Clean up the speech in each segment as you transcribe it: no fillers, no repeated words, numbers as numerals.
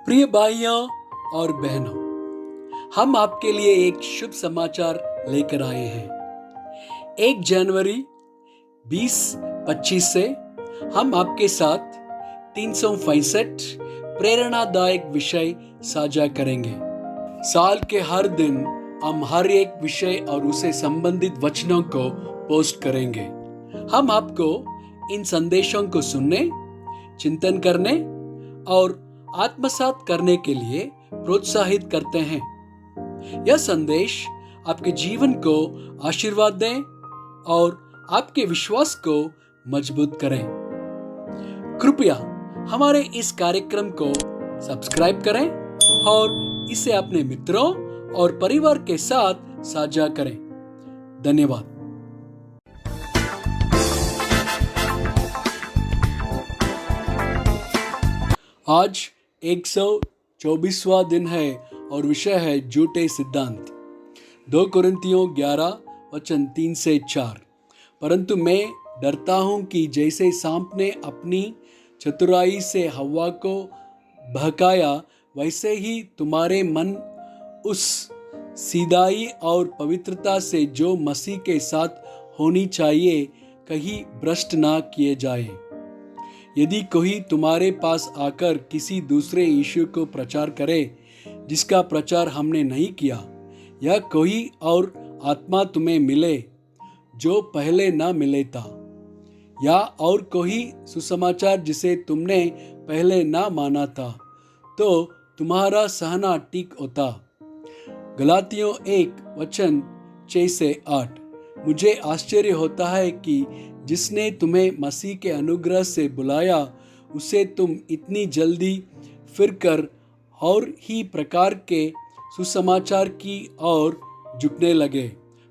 प्रिय भाइयों और बहनों, हम आपके लिए एक शुभ समाचार लेकर आए हैं। 1 जनवरी 2025 से हम आपके साथ 365 प्रेरणादायक विषय साझा करेंगे। साल के हर दिन हम हर एक विषय और उसे संबंधित वचनों को पोस्ट करेंगे। हम आपको इन संदेशों को सुनने, चिंतन करने और आत्मसात करने के लिए प्रोत्साहित करते हैं। यह संदेश आपके जीवन को आशीर्वाद दें और आपके विश्वास को मजबूत करें। कृपया हमारे इस कार्यक्रम को सब्सक्राइब करें और इसे अपने मित्रों और परिवार के साथ साझा करें। धन्यवाद। आज 124वां दिन है और विषय है झूठे सिद्धांत। 2 कुरिन्थियों 11 वचन 3 से 4। परंतु मैं डरता हूं कि जैसे सांप ने अपनी चतुराई से हव्वा को बहकाया, वैसे ही तुम्हारे मन उस सीधाई और पवित्रता से जो मसीह के साथ होनी चाहिए कहीं भ्रष्ट ना किए जाए। यदि कोई तुम्हारे पास आकर किसी दूसरे यीशु को प्रचार करे जिसका प्रचार हमने नहीं किया, या कोई और आत्मा तुम्हें मिले जो पहले न मिले था, या और कोई सुसमाचार जिसे तुमने पहले ना माना था, तो तुम्हारा सहना ठीक होता। गलातियों 1 वचन 6 से 8। मुझे आश्चर्य होता है कि जिसने तुम्हें मसीह के अनुग्रह से बुलाया, उसे तुम इतनी जल्दी फिरकर और ही प्रकार के सुसमाचार की ओर झुकने लगे।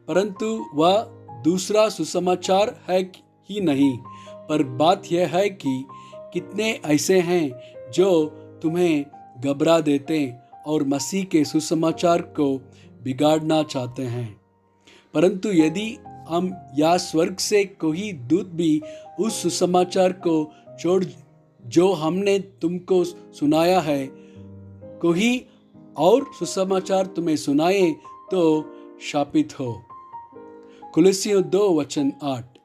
परंतु वह दूसरा सुसमाचार है ही नहीं, पर बात यह है कि कितने ऐसे हैं जो तुम्हें घबरा देते और मसीह के सुसमाचार को बिगाड़ना चाहते हैं। परंतु यदि हम या स्वर्ग से कोई दूत भी उस सुसमाचार को छोड़ जो हमने तुमको सुनाया है, कोई और सुसमाचार तुम्हें सुनाए तो शापित हो। कुलुस्सियों 2 वचन 8।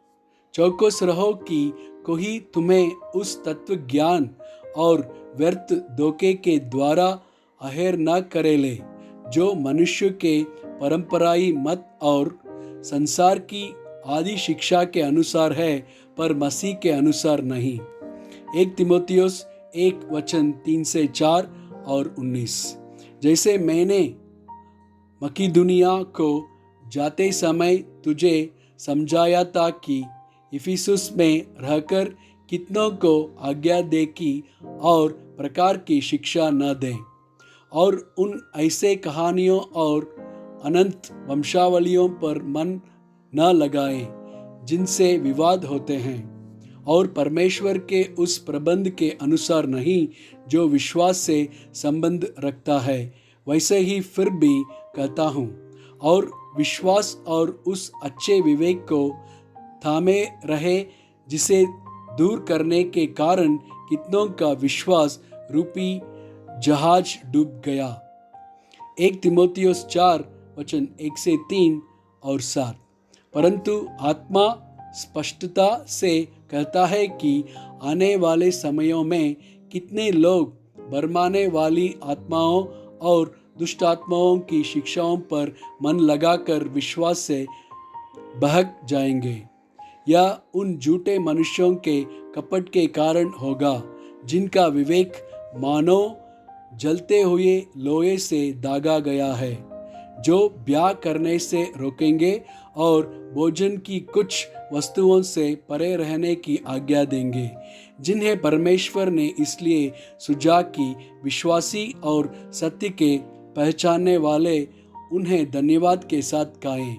चौकस रहो कि कोई तुम्हें उस तत्व ज्ञान और व्यर्थ धोखे के द्वारा अहेर न करे ले, जो मनुष्य के परंपराई मत और संसार की आदि शिक्षा के अनुसार है, पर मसीह के अनुसार नहीं। 1 तीमुथियुस 1 वचन 3 से 4 और 19। जैसे मैंने मकिदुनिया को जाते समय तुझे समझाया था कि इफिसुस में रहकर कितनों को आज्ञा दे कि और प्रकार की शिक्षा न दें, और उन ऐसे कहानियों और अनंत वंशावलियों पर मन न लगाएं जिनसे विवाद होते हैं, और परमेश्वर के उस प्रबंध के अनुसार नहीं जो विश्वास से संबंध रखता है। वैसे ही फिर भी कहता हूँ, और विश्वास और उस अच्छे विवेक को थामे रहे जिसे दूर करने के कारण कितनों का विश्वास रूपी जहाज डूब गया। 1 तीमुथियुस 4 वचन 1 से 3 और 7। परंतु आत्मा स्पष्टता से कहता है कि आने वाले समयों में कितने लोग भरमाने वाली आत्माओं और दुष्ट आत्माओं की शिक्षाओं पर मन लगाकर विश्वास से बहक जाएंगे। यह उन झूठे मनुष्यों के कपट के कारण होगा, जिनका विवेक मानो जलते हुए लोहे से दागा गया है, जो ब्याह करने से रोकेंगे और भोजन की कुछ वस्तुओं से परे रहने की आज्ञा देंगे, जिन्हें परमेश्वर ने इसलिए सुझा कि विश्वासी और सत्य के पहचानने वाले उन्हें धन्यवाद के साथ गाएं।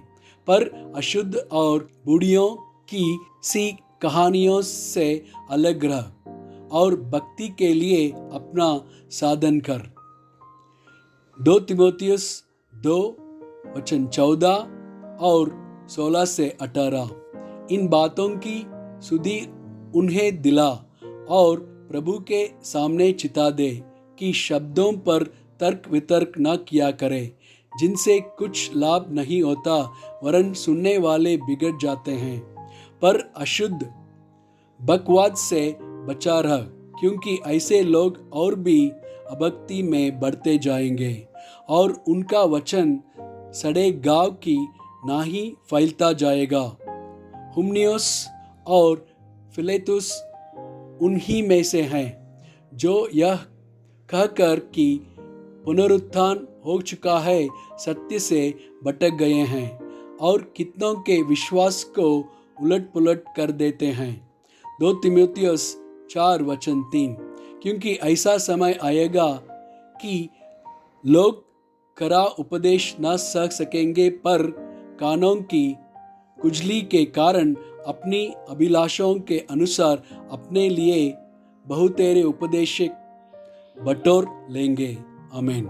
पर अशुद्ध और बूढ़ियों की सी कहानियों से अलग रह और भक्ति के लिए अपना साधन कर। 2 तीमुथियुस 2 वचन 14 और 16 से 18। इन बातों की सुधि उन्हें दिला और प्रभु के सामने चिता दे कि शब्दों पर तर्क वितर्क न किया करें, जिनसे कुछ लाभ नहीं होता, वरन सुनने वाले बिगड़ जाते हैं। पर अशुद्ध बकवाद से बचा रह, क्योंकि ऐसे लोग और भी अभक्ति में बढ़ते जाएंगे और उनका वचन सड़े गांव की नाहीं फैलता जाएगा। हुमनियोस और फिलेतुस उन्हीं में से हैं जो यह कहकर कि पुनरुत्थान हो चुका है, सत्य से भटक गए हैं और कितनों के विश्वास को उलट पुलट कर देते हैं। 2 तीमुथियुस 4:3। क्योंकि ऐसा समय आएगा कि लोग कड़ा उपदेश न सह सकेंगे, पर कानों की कुजली के कारण अपनी अभिलाषाओं के अनुसार अपने लिए बहुतेरे उपदेश बटोर लेंगे। आमीन।